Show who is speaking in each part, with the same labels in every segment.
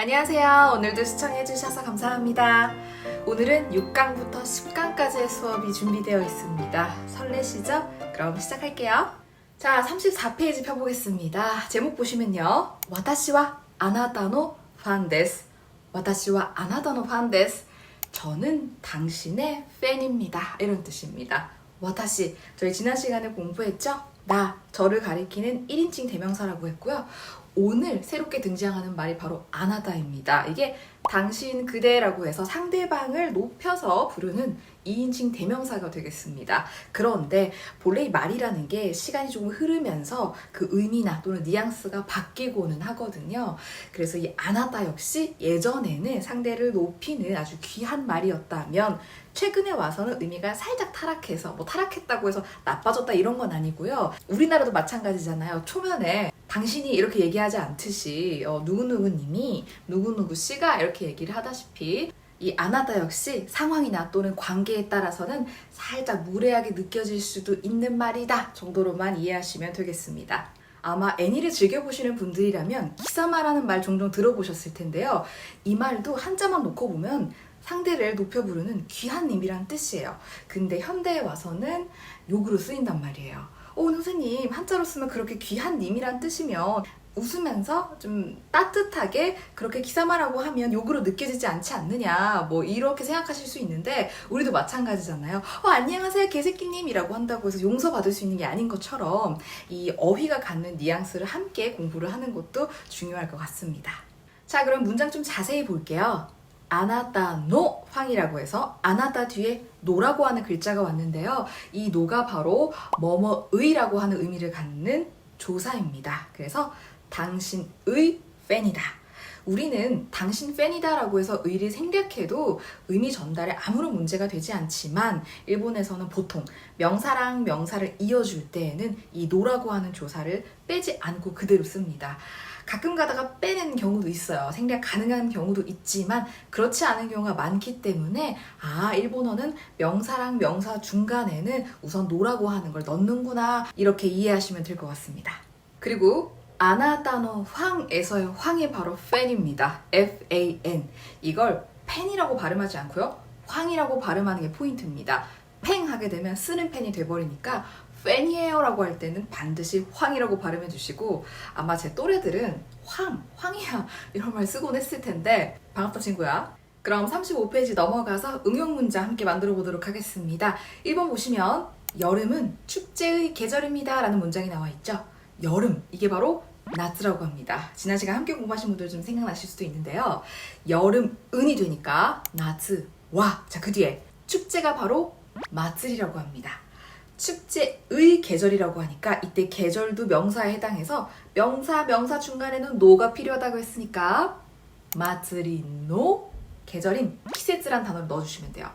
Speaker 1: 안녕하세요. 오늘도 시청해주셔서 감사합니다. 오늘은 6강부터 10강까지의 수업이 준비되어 있습니다. 설레시죠? 그럼 시작할게요. 자, 34페이지 펴보겠습니다. 제목 보시면요. 와타시와 아나타노 판 데스. 와타시와 아나타노 판 데스. 저는 당신의 팬입니다. 이런 뜻입니다. 와타시, 저희 지난 시간에 공부했죠? 저를 가리키는 1인칭 대명사라고 했고요. 오늘 새롭게 등장하는 말이 바로 아나다입니다. 이게 당신, 그대라고 해서 상대방을 높여서 부르는 2인칭 대명사가 되겠습니다. 그런데 본래 이 말이라는 게 시간이 조금 흐르면서 그 의미나 또는 뉘앙스가 바뀌고는 하거든요. 그래서 이 아나다 역시 예전에는 상대를 높이는 아주 귀한 말이었다면 최근에 와서는 의미가 살짝 타락해서 타락했다고 해서 나빠졌다 이런 건 아니고요. 우리나라도 마찬가지잖아요. 초면에 당신이 이렇게 얘기하지 않듯이 누구누구님이 누구누구씨가 이렇게 얘기를 하다시피 이 아나다 역시 상황이나 또는 관계에 따라서는 살짝 무례하게 느껴질 수도 있는 말이다 정도로만 이해하시면 되겠습니다. 아마 애니를 즐겨보시는 분들이라면 기사마라는 말 종종 들어보셨을 텐데요. 이 말도 한자만 놓고 보면 상대를 높여 부르는 귀한 님이란 뜻이에요. 근데 현대에 와서는 욕으로 쓰인단 말이에요. 선생님, 한자로 쓰면 그렇게 귀한 님이란 뜻이면 웃으면서 좀 따뜻하게 그렇게 기사마라고 하면 욕으로 느껴지지 않지 않느냐, 이렇게 생각하실 수 있는데 우리도 마찬가지잖아요. 안녕하세요 개새끼님이라고 한다고 해서 용서받을 수 있는 게 아닌 것처럼 이 어휘가 갖는 뉘앙스를 함께 공부를 하는 것도 중요할 것 같습니다. 자, 그럼 문장 좀 자세히 볼게요. 아나타 노 황이라고 해서 아나타 뒤에 노라고 하는 글자가 왔는데요. 이 노가 바로 뭐뭐의라고 하는 의미를 갖는 조사입니다. 그래서 당신의 팬이다. 우리는 당신 팬이다 라고 해서 의를 생략해도 의미 전달에 아무런 문제가 되지 않지만 일본에서는 보통 명사랑 명사를 이어줄 때에는 이 노라고 하는 조사를 빼지 않고 그대로 씁니다. 가끔 가다가 빼는 경우도 있어요. 생략 가능한 경우도 있지만 그렇지 않은 경우가 많기 때문에 일본어는 명사랑 명사 중간에는 우선 노라고 하는 걸 넣는구나 이렇게 이해하시면 될 것 같습니다. 그리고 아나타노 황에서의 황이 바로 팬입니다. F-A-N. 이걸 팬이라고 발음하지 않고요. 황이라고 발음하는 게 포인트입니다. 팽 하게 되면 쓰는 팬이 돼버리니까 팬이에요 라고 할 때는 반드시 황이라고 발음해 주시고 아마 제 또래들은 황이야 이런 말 쓰곤 했을 텐데 반갑다 친구야. 그럼 35페이지 넘어가서 응용 문장 함께 만들어 보도록 하겠습니다. 1번 보시면 여름은 축제의 계절입니다 라는 문장이 나와 있죠. 여름, 이게 바로 나츠라고 합니다. 지난 시간 함께 공부하신 분들 좀 생각나실 수도 있는데요. 여름, 은이 되니까 나츠, 와. 자, 그 뒤에 축제가 바로 마츠리라고 합니다. 축제의 계절이라고 하니까 이때 계절도 명사에 해당해서 명사 중간에는 노가 필요하다고 했으니까 마츠리노 계절인 키세츠란 단어를 넣어주시면 돼요.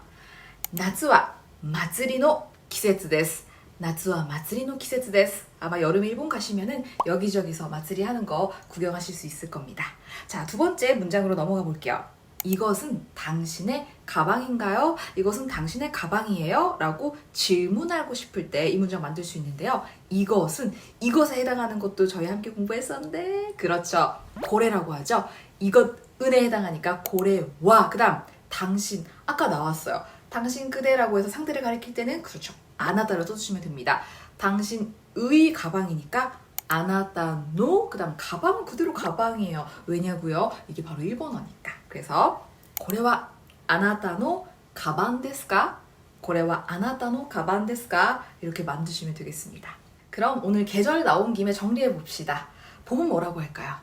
Speaker 1: 나츠와 마츠리노 키세츠 데스. 나츠와 마츠리노 키세츠 데스. 아마 여름에 일본 가시면은 여기저기서 마츠리 하는 거 구경하실 수 있을 겁니다. 자, 두 번째 문장으로 넘어가 볼게요. 이것은 당신의 가방인가요? 이것은 당신의 가방이에요? 라고 질문하고 싶을 때 이 문장 만들 수 있는데요. 이것은, 이것에 해당하는 것도 저희 함께 공부했었는데 그렇죠. 고래라고 하죠. 이것은에 해당하니까 고래와 그 다음 당신, 아까 나왔어요. 당신 그대라고 해서 상대를 가리킬 때는 그렇죠. 아나다를 써주시면 됩니다. 당신의 가방이니까 아나타노 그 다음 가방은 그대로 가방이에요. 왜냐고요? 이게 바로 일본어니까. 그래서 고래와 아나타노 가방 데스까? 고래와 아나타노 가방 데스까? 이렇게 만드시면 되겠습니다. 그럼 오늘 계절 나온 김에 정리해 봅시다. 봄은 뭐라고 할까요?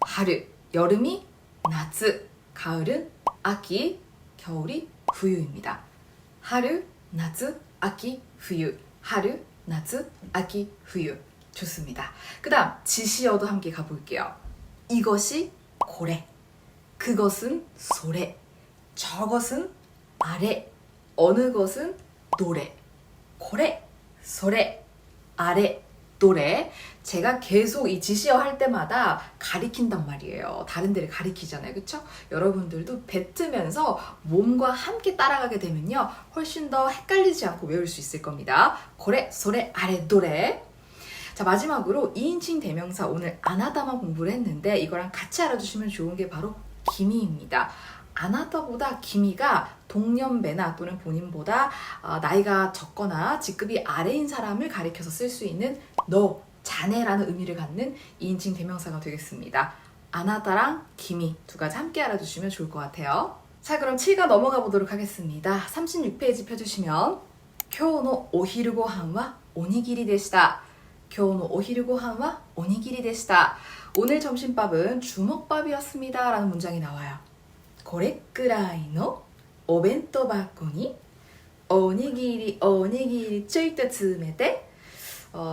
Speaker 1: 하루, 여름이 나츠, 가을은 아키, 겨울이 후유입니다. 하루, 나츠, 아키, 후유. 하루, 나츠, 아키, 후유. 좋습니다. 그 다음 지시어도 함께 가볼게요. 이것이 고래, 그것은 소래, 저것은 아래, 어느 것은 노래. 고래, 소래, 아래, 노래. 제가 계속 이 지시어 할 때마다 가리킨단 말이에요. 다른 데를 가리키잖아요. 그쵸? 여러분들도 뱉으면서 몸과 함께 따라가게 되면요. 훨씬 더 헷갈리지 않고 외울 수 있을 겁니다. 고래, 소래, 아래, 노래. 자, 마지막으로 2인칭 대명사 오늘 아나다만 공부를 했는데 이거랑 같이 알아두시면 좋은 게 바로 기미입니다. 아나타보다 기미가 동년배나 또는 본인보다 나이가 적거나 직급이 아래인 사람을 가리켜서 쓸 수 있는 너, 자네라는 의미를 갖는 2인칭 대명사가 되겠습니다. 아나타랑 기미 두 가지 함께 알아두시면 좋을 것 같아요. 자, 그럼 7가 넘어가 보도록 하겠습니다. 36페이지 펴주시면 교노 오히르고한와 오니기리 데시다. 교노 오히르고한와 오니기리 데시다. 오늘 점심밥은 주먹밥이었습니다 라는 문장이 나와요. これくらいのお弁当箱におにぎりちょいと詰めて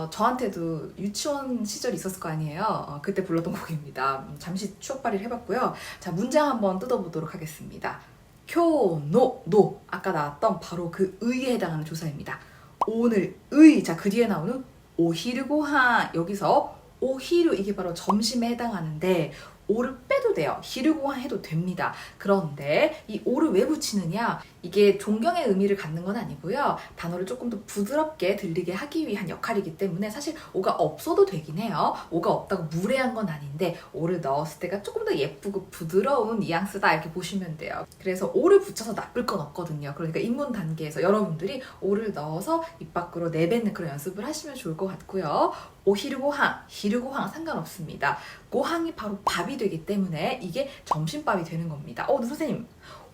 Speaker 1: 저한테도 유치원 시절이 있었을 거 아니에요. 그때 불렀던 곡입니다. 잠시 추억발휘를 해봤고요. 자, 문장 한번 뜯어보도록 하겠습니다. 교노, 노 아까 나왔던 바로 그 의에 해당하는 조사입니다. 오늘 의, 자, 그 뒤에 나오는 오히르고한, 여기서 오히르 이게 바로 점심에 해당하는데 오를 빼도 돼요. 히르고한 해도 됩니다. 그런데 이 오를 왜 붙이느냐? 이게 존경의 의미를 갖는 건 아니고요. 단어를 조금 더 부드럽게 들리게 하기 위한 역할이기 때문에 사실 오가 없어도 되긴 해요. 오가 없다고 무례한 건 아닌데 오를 넣었을 때가 조금 더 예쁘고 부드러운 뉘앙스다 이렇게 보시면 돼요. 그래서 오를 붙여서 나쁠 건 없거든요. 그러니까 입문 단계에서 여러분들이 오를 넣어서 입 밖으로 내뱉는 그런 연습을 하시면 좋을 것 같고요. 오히르고항, 히르고항 상관없습니다. 고항이 바로 밥이 되기 때문에 이게 점심밥이 되는 겁니다. 선생님,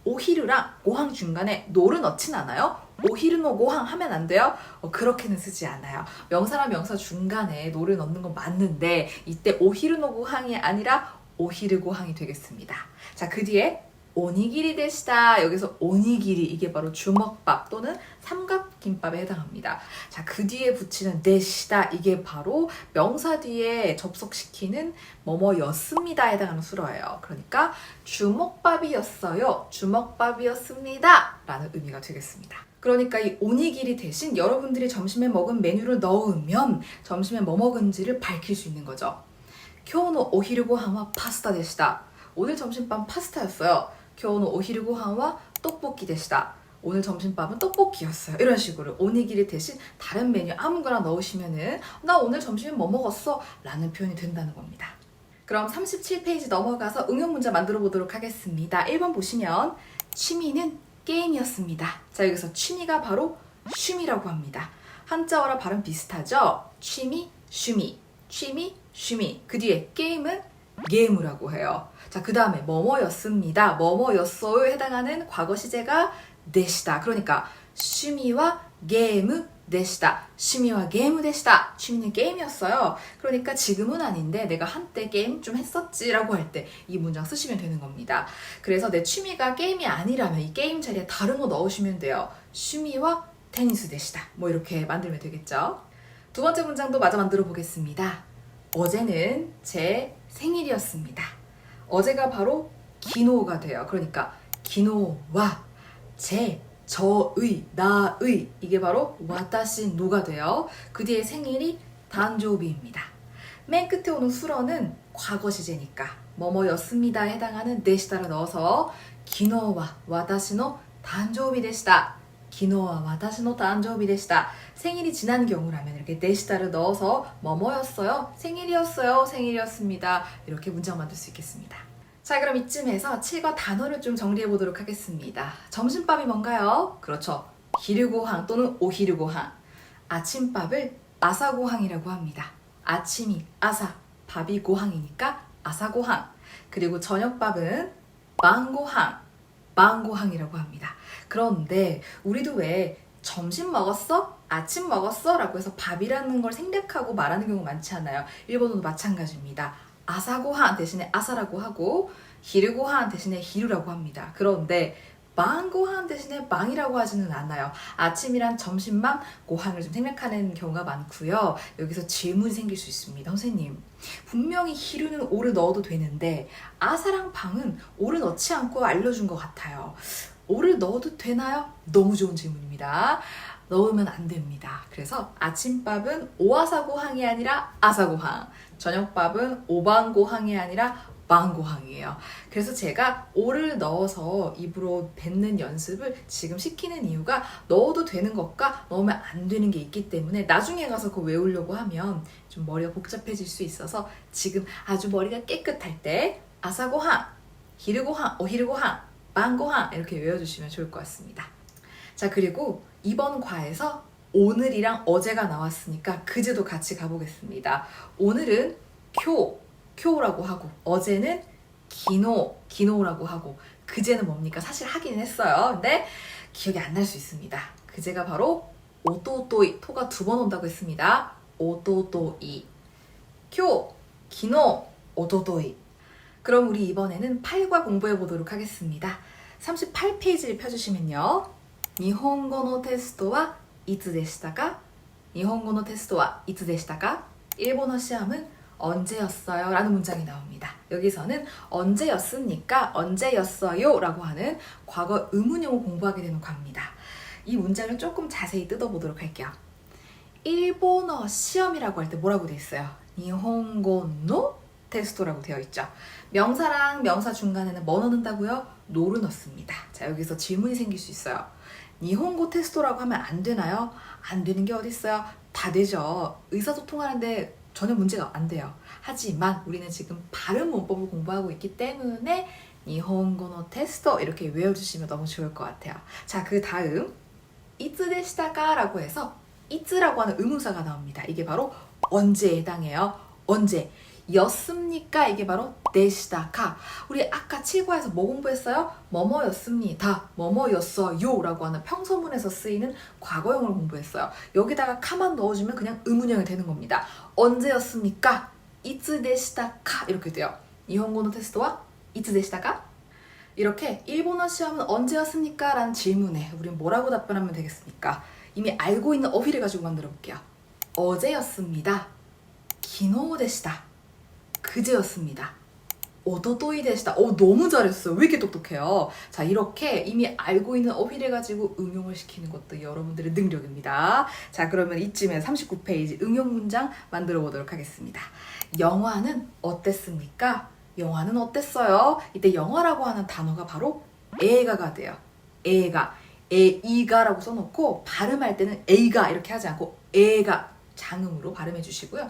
Speaker 1: 오히르랑 고항 중간에 노를 넣진 않아요? 오히르노 고항 하면 안 돼요? 그렇게는 쓰지 않아요. 명사랑 명사 중간에 노를 넣는 건 맞는데 이때 오히르노 고항이 아니라 오히르 고항이 되겠습니다. 자, 그 뒤에 오니기리 데시다. 여기서 오니기리 이게 바로 주먹밥 또는 삼각김밥에 해당합니다. 자, 그 뒤에 붙이는 데시다 이게 바로 명사 뒤에 접속시키는 뭐뭐였습니다에 해당하는 수어예요. 그러니까 주먹밥이었어요. 주먹밥이었습니다. 라는 의미가 되겠습니다. 그러니까 이 오니기리 대신 여러분들이 점심에 먹은 메뉴를 넣으면 점심에 뭐 먹은지를 밝힐 수 있는 거죠. 교노 오히르고한와 파스타 데시다. 오늘 점심밥 파스타였어요. 교노 오히르고한와 떡볶이 데시다. 오늘 점심밥은 떡볶이였어요. 이런 식으로 오니기리 대신 다른 메뉴 아무거나 넣으시면은 나 오늘 점심에 뭐 먹었어? 라는 표현이 된다는 겁니다. 그럼 37페이지 넘어가서 응용 문제 만들어 보도록 하겠습니다. 1번 보시면 취미는 게임이었습니다. 자, 여기서 취미가 바로 쉼이라고 합니다. 한자어라 발음 비슷하죠? 취미, 쉼이, 취미, 쉼이. 그 뒤에 게임은 게임이라고 해요. 자, 그 다음에 뭐뭐였습니다. 뭐뭐였어요 해당하는 과거 시제가 데시다. 그러니까 취미와 게임 데시다. 취미와 게임 데시다. 취미는 게임이었어요. 그러니까 지금은 아닌데 내가 한때 게임 좀 했었지 라고 할 때 이 문장 쓰시면 되는 겁니다. 그래서 내 취미가 게임이 아니라면 이 게임 자리에 다른 거 넣으시면 돼요. 취미와 테니스 데시다. 뭐 이렇게 만들면 되겠죠. 두 번째 문장도 마저 만들어 보겠습니다. 어제는 제 생일이었습니다. 어제가 바로 기노가 돼요. 그러니까 기노와 제, 저의, 나의 이게 바로 와타시 노가 돼요. 그 뒤에 생일이 단조비입니다. 맨 끝에 오는 수러는 과거 시제니까 뭐뭐였습니다에 해당하는 데시다를 넣어서 기노와 와타시노 단조비 데시다. 기노와 와타시노 단조비 데시다. 생일이 지난 경우라면 이렇게 데시다를 넣어서 뭐뭐였어요? 생일이었어요. 생일이었습니다. 이렇게 문장 만들 수 있겠습니다. 자, 그럼 이쯤에서 7과 단어를 좀 정리해 보도록 하겠습니다. 점심밥이 뭔가요? 그렇죠. 히르고항 또는 오히르고항. 아침밥을 아사고항이라고 합니다. 아침이 아사, 밥이 고항이니까 아사고항. 그리고 저녁밥은 망고항, 망고항이라고 합니다. 그런데 우리도 왜 점심 먹었어? 아침 먹었어? 라고 해서 밥이라는 걸 생략하고 말하는 경우 많지 않아요. 일본어도 마찬가지입니다. 아사고한 대신에 아사라고 하고 히르고한 대신에 히루라고 합니다. 그런데 망고한 대신에 망이라고 하지는 않아요. 아침이란 점심만 고항을 좀 생략하는 경우가 많고요. 여기서 질문이 생길 수 있습니다. 선생님, 분명히 히루는 오를 넣어도 되는데 아사랑 방은 오를 넣지 않고 알려준 것 같아요. 오를 넣어도 되나요? 너무 좋은 질문입니다. 넣으면 안 됩니다. 그래서 아침밥은 오아사고항이 아니라 아사고항, 저녁밥은 오방고항이 아니라 망고항이에요. 그래서 제가 오를 넣어서 입으로 뱉는 연습을 지금 시키는 이유가 넣어도 되는 것과 넣으면 안 되는 게 있기 때문에 나중에 가서 그거 외우려고 하면 좀 머리가 복잡해질 수 있어서 지금 아주 머리가 깨끗할 때 아사고항, 히르고한, 오히르고한, 밤고한 이렇게 외워주시면 좋을 것 같습니다. 자, 그리고 이번 과에서 오늘이랑 어제가 나왔으니까 그제도 같이 가보겠습니다. 오늘은 쿄라고 하고 어제는 기노라고 하고 그제는 뭡니까? 사실 하긴 했어요. 근데 기억이 안 날 수 있습니다. 그제가 바로 오토토이, 토가 2번 온다고 했습니다. 오토토이, 기노, 오토토이. 그럼 우리 이번에는 8과 공부해 보도록 하겠습니다. 38페이지를 펴주시면요. 일본어 테스트와 이츠でしたか? 일본어 테스트와 이츠でしたか? 일본어 시험은 언제였어요? 라는 문장이 나옵니다. 여기서는 언제였습니까? 언제였어요? 라고 하는 과거 의문형을 공부하게 되는 과입니다. 이 문장을 조금 자세히 뜯어보도록 할게요. 일본어 시험이라고 할 때 뭐라고 되어 있어요? 일본어 테스트라고 되어 있죠. 명사랑 명사 중간에는 뭐 넣는다고요? 노를 넣습니다. 자, 여기서 질문이 생길 수 있어요. 일본어 테스트라고 하면 안 되나요? 안 되는 게 어디 있어요? 다 되죠. 의사소통하는데 전혀 문제가 안 돼요. 하지만 우리는 지금 발음 문법을 공부하고 있기 때문에 일본어 테스트 이렇게 외워주시면 너무 좋을 것 같아요. 자, 그 다음 이츠でしたか? 라고 해서 이츠라고 하는 의문사가 나옵니다. 이게 바로 언제에 해당해요. 언제 였습니까? 이게 바로 데시다카. 우리 아까 7과에서 뭐 공부했어요? 뭐뭐였습니다. 뭐뭐였어요 라고 하는 평서문에서 쓰이는 과거형을 공부했어요. 여기다가 카만 넣어주면 그냥 의문형이 되는 겁니다. 언제였습니까? 이츠 데시다카 이렇게 돼요. 일본어 테스트와 이츠 데시다카? 이렇게 일본어 시험은 언제였습니까? 라는 질문에 우린 뭐라고 답변하면 되겠습니까? 이미 알고 있는 어휘를 가지고 만들어 볼게요. 어제였습니다. 기노 데시다. 그제였습니다. 오토토이 데시다. 너무 잘했어요. 왜 이렇게 똑똑해요? 자, 이렇게 이미 알고 있는 어휘를 가지고 응용을 시키는 것도 여러분들의 능력입니다. 자, 그러면 이쯤에 39페이지 응용 문장 만들어 보도록 하겠습니다. 영화는 어땠습니까? 영화는 어땠어요? 이때 영화라고 하는 단어가 바로 에가가 돼요. 에이가라고 써놓고 발음할 때는 에이가 이렇게 하지 않고 에가 장음으로 발음해 주시고요.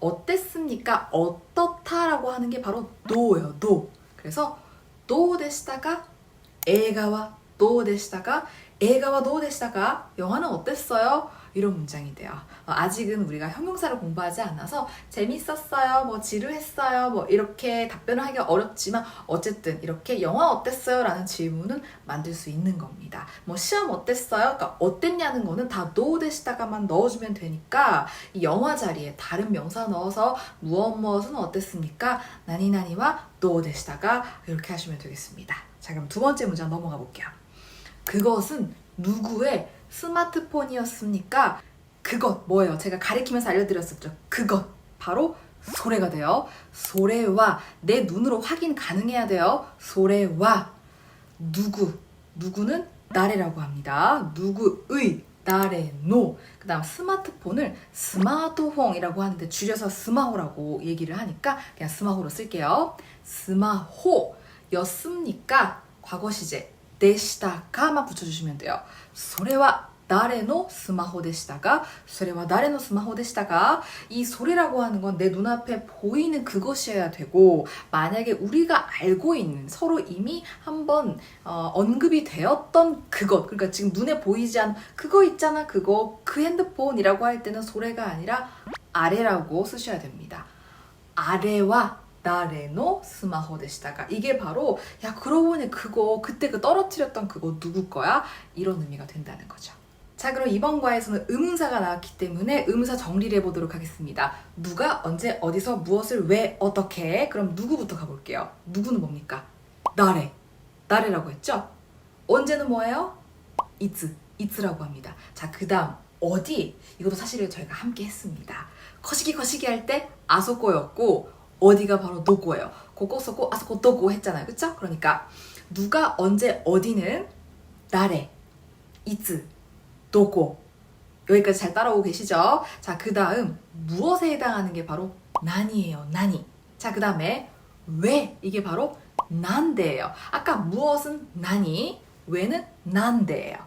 Speaker 1: 어땠습니까? 어떻다라고 하는 게 바로 도예요. 도. 그래서 도 데시다가 에가와 도 데시다가 에가와 도 데시다가 영화는 어땠어요? 이런 문장이 돼요. 아직은 우리가 형용사를 공부하지 않아서 재밌었어요, 뭐 지루했어요, 뭐 이렇게 답변을 하기가 어렵지만 어쨌든 이렇게 영화 어땠어요? 라는 질문은 만들 수 있는 겁니다. 뭐 시험 어땠어요? 그러니까 어땠냐는 거는 다 노데시다가만 넣어주면 되니까 이 영화 자리에 다른 명사 넣어서 무엇은 어땠습니까? 나니나니와 노데시다가 이렇게 하시면 되겠습니다. 자, 그럼 두 번째 문장 넘어가 볼게요. 그것은 누구의 스마트폰이었습니까? 그것 뭐예요? 제가 가리키면서 알려드렸었죠. 그것 바로 소래가 돼요. 소래와 내 눈으로 확인 가능해야 돼요. 소래와 누구는 나래라고 합니다. 누구의 나래노. 그 다음 스마트폰을 스마트폰이라고 하는데 줄여서 스마호라고 얘기를 하니까 그냥 스마호로 쓸게요. 스마호였습니까? 과거 시제 데시다가만 붙여주시면 돼요. それは誰のスマホでしたか? それは誰のスマホでしたか? 이 소리라고 하는 건 내 눈앞에 보이는 그것이어야 되고 만약에 우리가 알고 있는 서로 이미 한번 언급이 되었던 그것 그러니까 지금 눈에 보이지 않는 그거 있잖아 그거 그 핸드폰이라고 할 때는 소래가 아니라 아래라고 쓰셔야 됩니다. 아래와 나래노 스마호 데시다가 이게 바로 야 그러고 보니 그거 그때 그 떨어뜨렸던 그거 누구 거야? 이런 의미가 된다는 거죠. 자, 그럼 이번 과에서는 의문사가 나왔기 때문에 의문사 정리를 해보도록 하겠습니다. 누가 언제 어디서 무엇을 왜 어떻게 그럼 누구부터 가볼게요. 누구는 뭡니까? 나래라고 했죠? 언제는 뭐예요? 이츠라고 합니다. 자, 그 다음 어디 이것도 사실 저희가 함께 했습니다. 거시기 할 때 아소코였고 어디가 바로 도코예요. 고코소코 아소코 도코 했잖아요. 그쵸? 그러니까 누가 언제 어디는 나래, 이츠, 도코 여기까지 잘 따라오고 계시죠? 자, 그 다음 무엇에 해당하는 게 바로 나니예요. 나니. 자, 그 다음에 왜 이게 바로 난데예요. 아까 무엇은 나니, 왜는 난데예요.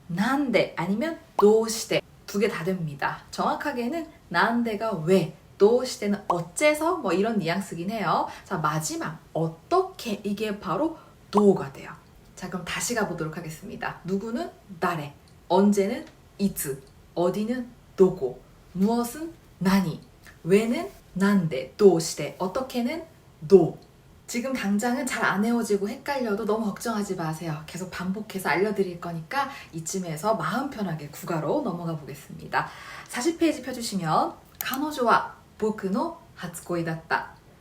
Speaker 1: 난데 아니면 도시대 두 개 다 됩니다. 정확하게는 난데가 왜, 도 시대는 어째서 뭐 이런 뉘앙스긴 해요. 자, 마지막 어떻게 이게 바로 도가 돼요. 자, 그럼 다시 가보도록 하겠습니다. 누구는 나래, 언제는 이츠, 어디는 도고, 무엇은 나니, 왜는 난데, 도 시대, 어떻게는 도. 지금 당장은 잘 안 외워지고 헷갈려도 너무 걱정하지 마세요. 계속 반복해서 알려드릴 거니까 이쯤에서 마음 편하게 국어로 넘어가 보겠습니다. 40페이지 펴주시면 카노조와 보크노 하츠코이다tta.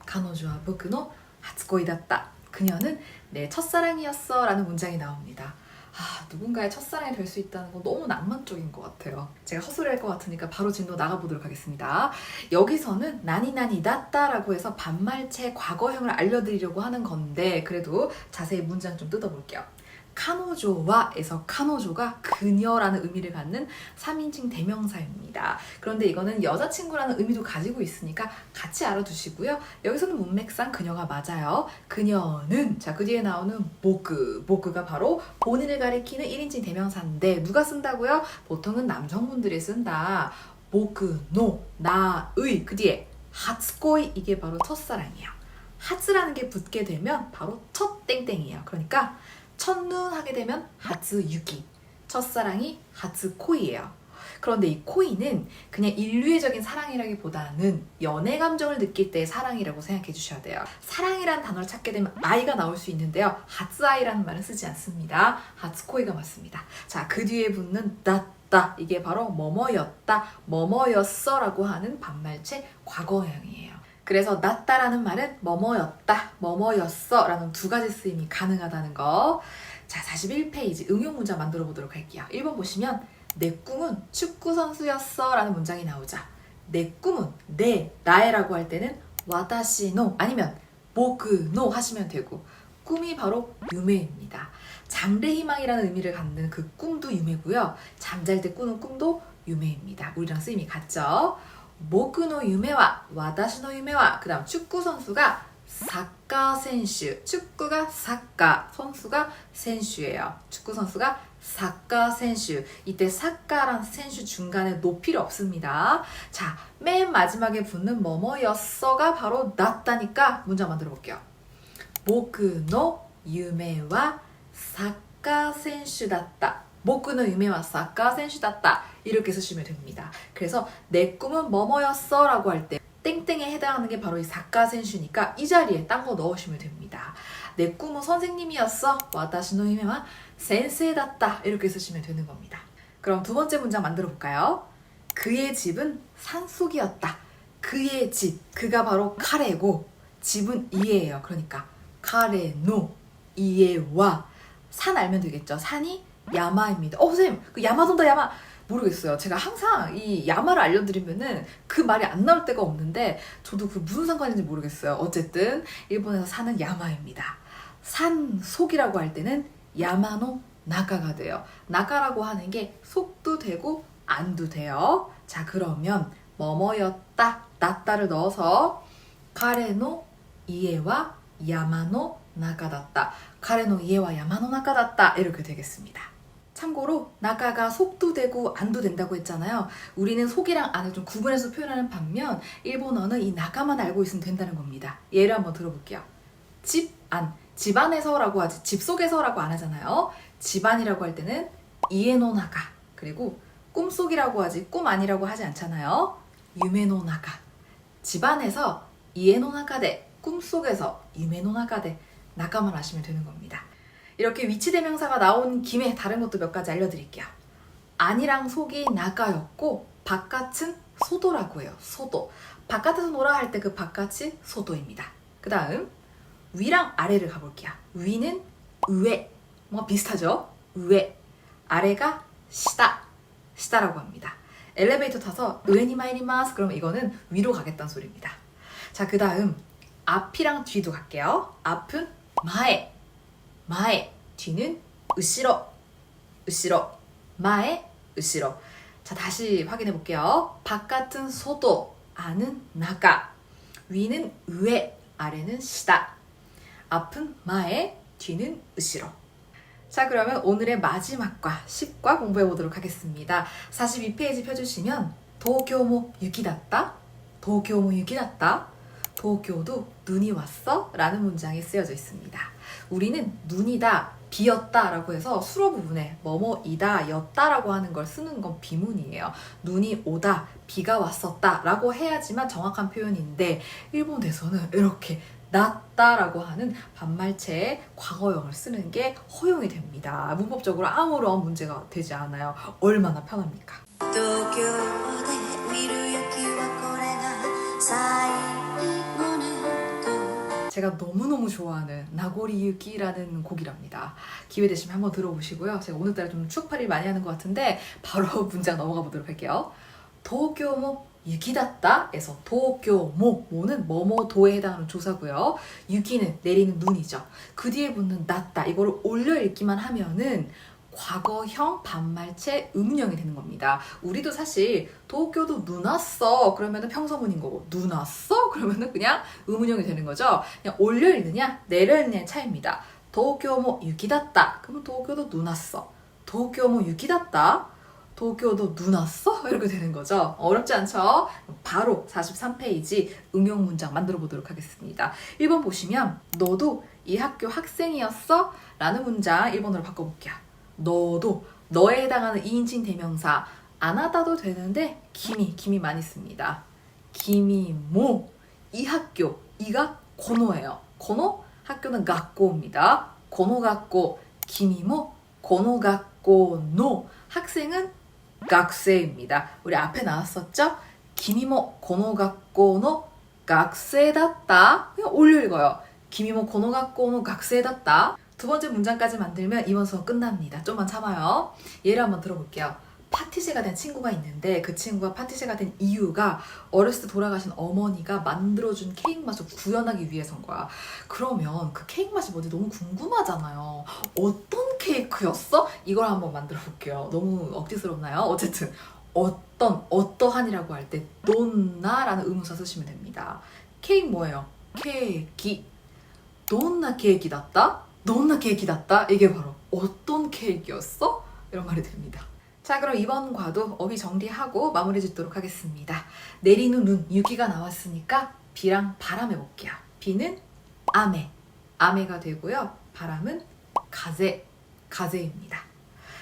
Speaker 1: 카노조와 보크노 하츠코이다tta. 그녀는 내 첫사랑이었어 라는 문장이 나옵니다. 누군가의 첫사랑이 될 수 있다는 건 너무 낭만적인 것 같아요. 제가 헛소리할 것 같으니까 바로 진도 나가보도록 하겠습니다. 여기서는 나니나니 다따라고 해서 반말체 과거형을 알려드리려고 하는 건데 그래도 자세히 문장 좀 뜯어볼게요. 카노조와에서 카노조가 그녀라는 의미를 갖는 3인칭 대명사입니다. 그런데 이거는 여자친구라는 의미도 가지고 있으니까 같이 알아두시고요. 여기서는 문맥상 그녀가 맞아요. 그녀는 자, 그 뒤에 나오는 보그가 바로 본인을 가리키는 1인칭 대명사인데 누가 쓴다고요? 보통은 남성분들이 쓴다. 보그노 나의 그 뒤에 하츠코이 이게 바로 첫사랑이에요. 하츠라는 게 붙게 되면 바로 첫 땡땡이에요. 그러니까 첫눈 하게 되면 하츠유키, 첫사랑이 하츠코이예요. 그런데 이 코이는 그냥 인류애적인 사랑이라기보다는 연애 감정을 느낄 때의 사랑이라고 생각해 주셔야 돼요. 사랑이라는 단어를 찾게 되면 아이가 나올 수 있는데요. 하츠아이라는 말은 쓰지 않습니다. 하츠코이가 맞습니다. 자, 그 뒤에 붙는 다따 이게 바로 뭐뭐였다, 뭐뭐였어 라고 하는 반말체 과거형이에요. 그래서 낫다라는 말은 뭐뭐였다, 뭐뭐였어 라는 두 가지 쓰임이 가능하다는 거. 자, 41페이지 응용 문장 만들어 보도록 할게요. 1번 보시면 내 꿈은 축구선수였어 라는 문장이 나오자 내 꿈은 나의라고 할 때는 와다시노 아니면 보그노 하시면 되고 꿈이 바로 유메입니다. 장래희망이라는 의미를 갖는 그 꿈도 유메고요. 잠잘 때 꾸는 꿈도 유메입니다. 우리랑 쓰임이 같죠? 보쿠노 유메와 와다시노 유메와 그 다음 축구 선수가 사카 선수 축구가 사카 선수가 선수예요. 축구 선수가 사카 선수 이때 사카란 선수 중간에 높이를 없습니다. 자, 맨 마지막에 붙는 뭐뭐였어가 바로 낫다니까 문장 만들어 볼게요. 보쿠노 유메와 사카 선수だった 보쿠노 유메와 사카 선수だった 이렇게 쓰시면 됩니다. 그래서 내 꿈은 뭐뭐였어 라고 할 때 땡땡에 해당하는 게 바로 이 사카 선수니까 이 자리에 딴 거 넣으시면 됩니다. 내 꿈은 선생님이었어. 와다시노 유메와 센세이다 이렇게 쓰시면 되는 겁니다. 그럼 두 번째 문장 만들어 볼까요? 그의 집은 산속이었다. 그의 집, 그가 바로 카레고 집은 이에예요. 그러니까 카레노 이에와 산 알면 되겠죠. 산이 야마입니다. 선생님 그 야마돈다 야마 모르겠어요. 제가 항상 이 야마를 알려드리면은 그 말이 안 나올 때가 없는데 저도 그 무슨 상관인지 모르겠어요. 어쨌든 일본에서 사는 야마입니다. 산 속이라고 할 때는 야마노 나카가 돼요. 나카라고 하는 게 속도 되고 안도 돼요. 자, 그러면 뭐뭐였다 낫다를 넣어서 카레노 이에와 야마노 나카다tta 카레노 이에와 야마노 나카다tta 이렇게 되겠습니다. 참고로 나가가 속도 되고 안도 된다고 했잖아요. 우리는 속이랑 안을 좀 구분해서 표현하는 반면 일본어는 이 나가만 알고 있으면 된다는 겁니다. 예를 한번 들어볼게요. 집 안, 집 안에서라고 하지 집 속에서라고 안 하잖아요. 집 안이라고 할 때는 이에노 나가 그리고 꿈속이라고 하지 꿈 안이라고 하지 않잖아요. 유메노 나가 집 안에서 이에노 나가데 꿈속에서 유메노 나가데 나가만 하시면 되는 겁니다. 이렇게 위치대명사가 나온 김에 다른 것도 몇 가지 알려드릴게요. 안이랑 속이 나가였고 바깥은 소도라고 해요. 소도. 바깥에서 놀아 할 때 그 바깥이 소도입니다. 그 다음 위랑 아래를 가볼게요. 위는 우에 뭔가 비슷하죠? 우에 아래가 시다 시다라고 합니다. 엘리베이터 타서 우에니 마이리마스 그러면 이거는 위로 가겠다는 소리입니다. 자, 그 다음 앞이랑 뒤도 갈게요. 앞은 마에 마에 뒤는 으시로 으시로 마에 으시로. 자, 다시 확인해 볼게요. 바깥은 소도 안은 나가 위는 우에 아래는 시다 앞은 마에 뒤는 으시로. 자, 그러면 오늘의 마지막과 10과 공부해 보도록 하겠습니다. 42페이지 펴주시면 도쿄모 유키다tta 도쿄も 雪だった? 도쿄도 눈이 왔어? 라는 문장이 쓰여져 있습니다. 우리는 눈이다, 비였다 라고 해서 수로 부분에 뭐뭐이다, 였다 라고 하는 걸 쓰는 건 비문이에요. 눈이 오다, 비가 왔었다 라고 해야지만 정확한 표현인데 일본에서는 이렇게 났다 라고 하는 반말체의 과거형을 쓰는 게 허용이 됩니다. 문법적으로 아무런 문제가 되지 않아요. 얼마나 편합니까? 제가 너무너무 좋아하는 나고리 유키라는 곡이랍니다. 기회 되시면 한번 들어보시고요. 제가 오늘따라 좀 추억팔이를 많이 하는 것 같은데 바로 문장 넘어가 보도록 할게요. 도쿄모 유키다tta 에서 도쿄모, 모는 뭐뭐도에 해당하는 조사고요. 유키는 내리는 눈이죠. 그 뒤에 붙는 났다, 이거를 올려 읽기만 하면은 과거형 반말체 의문형이 되는 겁니다. 우리도 사실 도쿄도 눈 왔어 그러면은 평서문인 거고, 눈 왔어 그러면은 그냥 의문형이 되는 거죠. 그냥 올려 읽느냐 내려 읽느냐의 차이입니다. 도쿄모 유키다tta 그러면 도쿄도 눈 왔어. 도쿄모 유키다tta 도쿄도 눈 왔어? 이렇게 되는 거죠. 어렵지 않죠? 바로 43페이지 응용 문장 만들어 보도록 하겠습니다. 1번 보시면 너도 이 학교 학생이었어? 라는 문장 1번으로 바꿔볼게요. 너도, 너에 해당하는 2인칭 대명사 아나다도 되는데 김이 많이 씁니다. 김이모, 이 학교, 이가 고노예요. 고노, 학교는学校입니다. 고노学校, 김이모, 고노学校の, 학생은学生입니다. 우리 앞에 나왔었죠? 김이모, 고노学校の 学生だった. 그냥 올려 읽어요. 김이모, 고노学校の 学生だった. 두 번째 문장까지 만들면 이번 수업 끝납니다. 좀만 참아요. 예를 한번 들어볼게요. 파티제가 된 친구가 있는데 그 친구가 파티제가 된 이유가 어렸을 때 돌아가신 어머니가 만들어준 케이크 맛을 구현하기 위해서인 거야. 그러면 그 케이크 맛이 뭔지 너무 궁금하잖아요. 어떤 케이크였어? 이걸 한번 만들어 볼게요. 너무 억지스럽나요? 어쨌든 어떠한이라고 할 때 돈나라는 의문사 쓰시면 됩니다. 케이크 뭐예요? 케이크. 돈나 케이크다った? 돈나 케이크다った? 이게 바로 어떤 케이크였어? 이런 말이 됩니다. 자, 그럼 이번 과도 어휘 정리하고 마무리 짓도록 하겠습니다. 내리는 눈, 유기가 나왔으니까 비랑 바람 해볼게요. 비는 아메가 되고요. 바람은 가제입니다.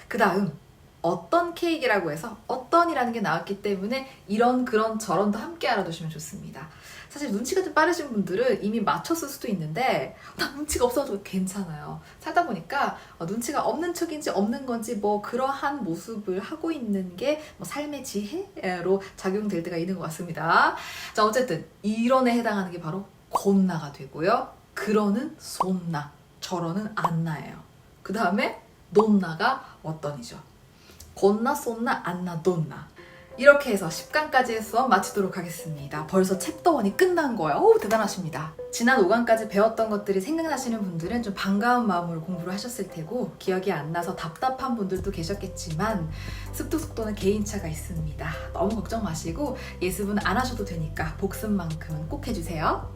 Speaker 1: 그 다음 어떤 케이크라고 해서 어떤이라는 게 나왔기 때문에 이런 그런 저런도 함께 알아두시면 좋습니다. 사실 눈치가 좀 빠르신 분들은 이미 맞췄을 수도 있는데 나 눈치가 없어도 괜찮아요. 살다 보니까 눈치가 없는 척인지 없는 건지 뭐 그러한 모습을 하고 있는 게 뭐 삶의 지혜로 작용될 때가 있는 것 같습니다. 자, 어쨌든 이런에 해당하는 게 바로 곤나가 되고요. 그러는 손나, 저러는 안나예요. 그 다음에 논나가 어떤이죠. 곤나, 쏜나, 안나, 돈나. 이렇게 해서 10강까지의 수업 마치도록 하겠습니다. 벌써 챕터 1이 끝난 거예요. 오, 대단하십니다. 지난 5강까지 배웠던 것들이 생각나시는 분들은 좀 반가운 마음으로 공부를 하셨을 테고 기억이 안 나서 답답한 분들도 계셨겠지만 습득 속도는 개인차가 있습니다. 너무 걱정 마시고 예습은 안 하셔도 되니까 복습만큼은 꼭 해주세요.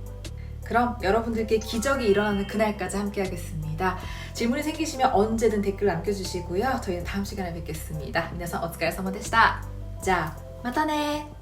Speaker 1: 그럼 여러분들께 기적이 일어나는 그날까지 함께 하겠습니다. 질문이 생기시면 언제든 댓글 남겨주시고요. 저희는 다음 시간에 뵙겠습니다.皆さんお疲れ様でした。じゃあまたね。